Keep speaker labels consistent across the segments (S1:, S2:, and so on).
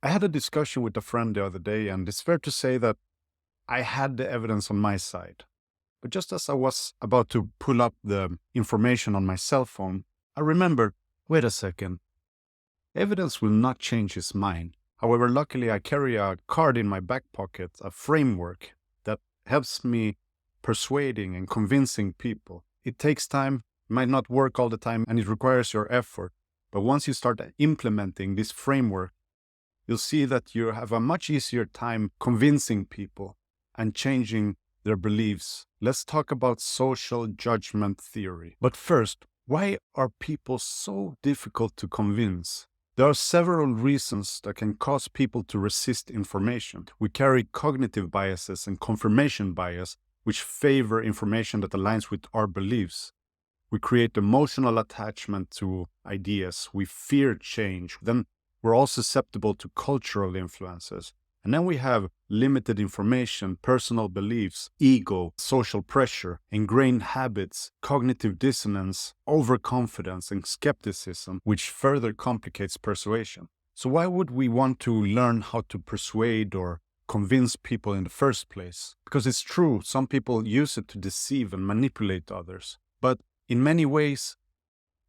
S1: I had a discussion with a friend the other day, and it's fair to say that I had the evidence on my side. But just as I was about to pull up the information on my cell phone, I remembered, wait a second, evidence will not change his mind. However, luckily I carry a card in my back pocket, a framework that helps me persuading and convincing people. It takes time, might not work all the time, and it requires your effort. But once you start implementing this framework, you'll see that you have a much easier time convincing people and changing their beliefs. Let's talk about social judgment theory. But first, why are people so difficult to convince? There are several reasons that can cause people to resist information. We carry cognitive biases and confirmation bias, which favor information that aligns with our beliefs. We create emotional attachment to ideas. We fear change. Then we're all susceptible to cultural influences. And then we have limited information, personal beliefs, ego, social pressure, ingrained habits, cognitive dissonance, overconfidence, and skepticism, which further complicates persuasion. So why would we want to learn how to persuade or convince people in the first place? Because it's true, some people use it to deceive and manipulate others. But in many ways,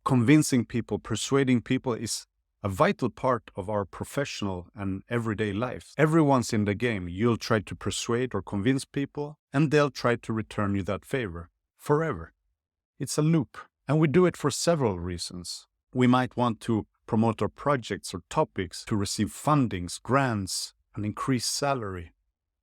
S1: convincing people, persuading people is a vital part of our professional and everyday life. Everyone's in the game. You'll try to persuade or convince people, and they'll try to return you that favor forever. It's a loop, and we do it for several reasons. We might want to promote our projects or topics to receive fundings, grants, and increase salary.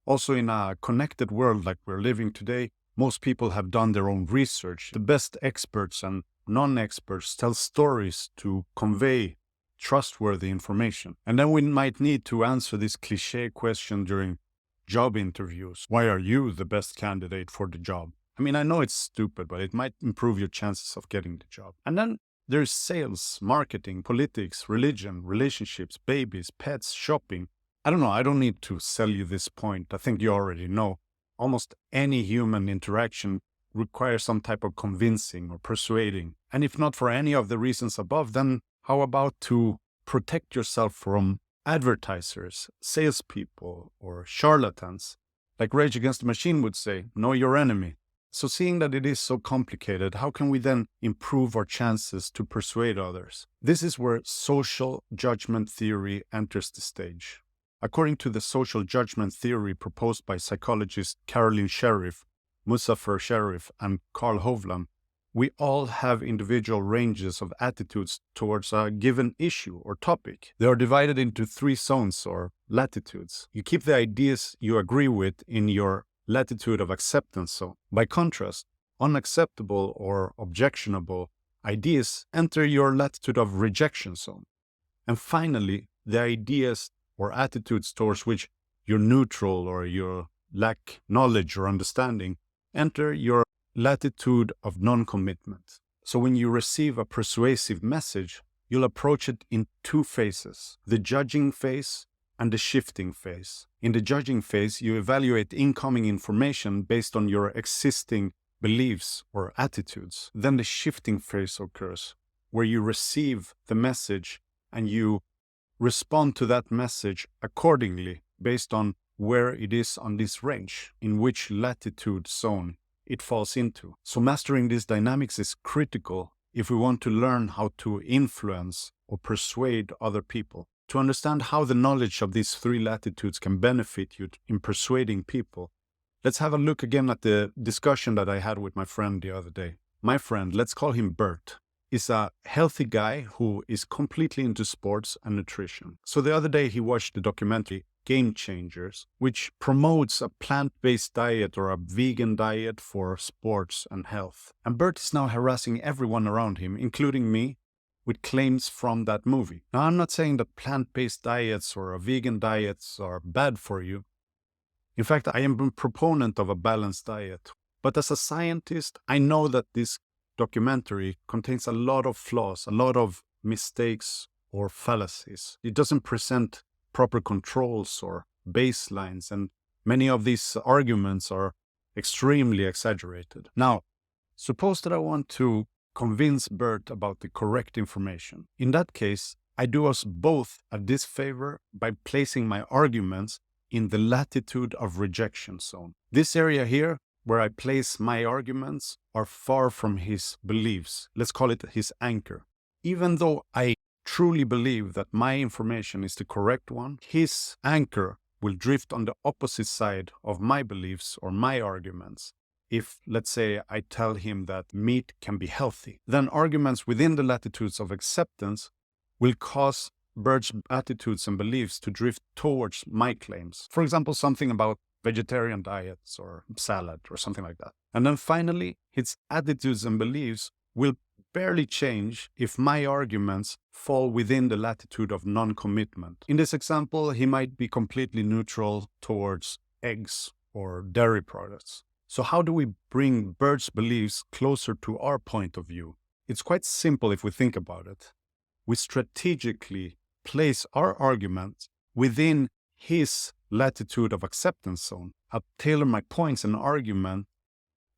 S1: Also, in a connected world like we're living today, most people have done their own research. The best experts and non-experts tell stories to convey trustworthy information. And then we might need to answer this cliche question during job interviews. Why are you the best candidate for the job? I mean, I know it's stupid, but it might improve your chances of getting the job. And then there's sales, marketing, politics, religion, relationships, babies, pets, shopping. I don't know. I don't need to sell you this point. I think you already know. Almost any human interaction requires some type of convincing or persuading. And if not for any of the reasons above, then how about to protect yourself from advertisers, salespeople, or charlatans? Like Rage Against the Machine would say, know your enemy. So seeing that it is so complicated, how can we then improve our chances to persuade others? This is where social judgment theory enters the stage. According to the social judgment theory proposed by psychologists Caroline Sheriff, Muzafer Sherif, and Carl Hovland, we all have individual ranges of attitudes towards a given issue or topic. They are divided into 3 zones or latitudes. You keep the ideas you agree with in your latitude of acceptance zone. By contrast, unacceptable or objectionable ideas enter your latitude of rejection zone. And finally, the ideas or attitudes towards which you're neutral or you lack knowledge or understanding enter your latitude of non-commitment. So when you receive a persuasive message, you'll approach it in 2 phases, the judging phase and the shifting phase. In the judging phase, you evaluate incoming information based on your existing beliefs or attitudes. Then the shifting phase occurs, where you receive the message and you respond to that message accordingly based on where it is on this range, in which latitude zone it falls into. So mastering these dynamics is critical if we want to learn how to influence or persuade other people. To understand how the knowledge of these 3 latitudes can benefit you in persuading people, let's have a look again at the discussion that I had with my friend the other day. My friend, let's call him Bert, is a healthy guy who is completely into sports and nutrition. So the other day he watched the documentary Game Changers, which promotes a plant-based diet or a vegan diet for sports and health. And Bert is now harassing everyone around him, including me, with claims from that movie. Now, I'm not saying that plant-based diets or vegan diets are bad for you. In fact, I am a proponent of a balanced diet. But as a scientist, I know that this documentary contains a lot of flaws, a lot of mistakes or fallacies. It doesn't present proper controls or baselines, and many of these arguments are extremely exaggerated. Now, suppose that I want to convince Bert about the correct information. In that case, I do us both a disfavor by placing my arguments in the latitude of rejection zone. This area here, where I place my arguments, are far from his beliefs. Let's call it his anchor. Even though I truly believe that my information is the correct one, his anchor will drift on the opposite side of my beliefs or my arguments. If, let's say, I tell him that meat can be healthy, then arguments within the latitudes of acceptance will cause Bert's attitudes and beliefs to drift towards my claims. For example, something about vegetarian diets or salad or something like that. And then finally, his attitudes and beliefs will barely change if my arguments fall within the latitude of non-commitment. In this example, he might be completely neutral towards eggs or dairy products. So how do we bring Bert's beliefs closer to our point of view? It's quite simple if we think about it. We strategically place our argument within his latitude of acceptance zone. I'll tailor my points and argument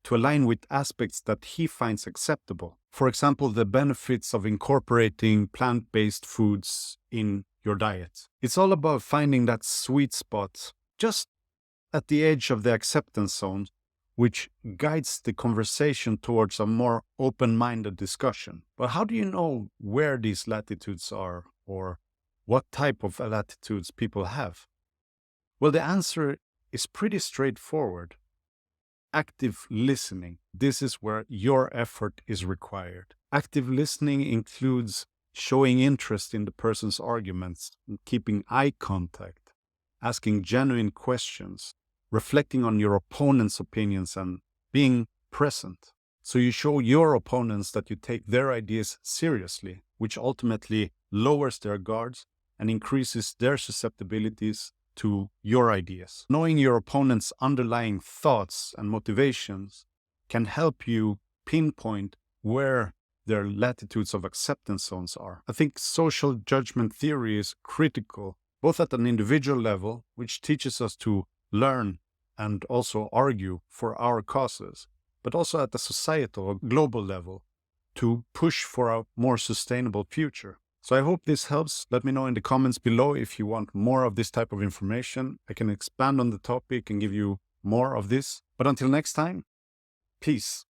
S1: to align with aspects that he finds acceptable. For example, the benefits of incorporating plant-based foods in your diet. It's all about finding that sweet spot just at the edge of the acceptance zone, which guides the conversation towards a more open-minded discussion. But how do you know where these latitudes are or what type of latitudes people have? Well, the answer is pretty straightforward. Active listening. This is where your effort is required. Active listening includes showing interest in the person's arguments, keeping eye contact, asking genuine questions, reflecting on your opponent's opinions, and being present. So you show your opponents that you take their ideas seriously, which ultimately lowers their guards and increases their susceptibilities to your ideas. Knowing your opponent's underlying thoughts and motivations can help you pinpoint where their latitudes of acceptance zones are. I think social judgment theory is critical, both at an individual level, which teaches us to learn and also argue for our causes, but also at the societal or global level to push for a more sustainable future. So I hope this helps. Let me know in the comments below if you want more of this type of information. I can expand on the topic and give you more of this. But until next time, peace.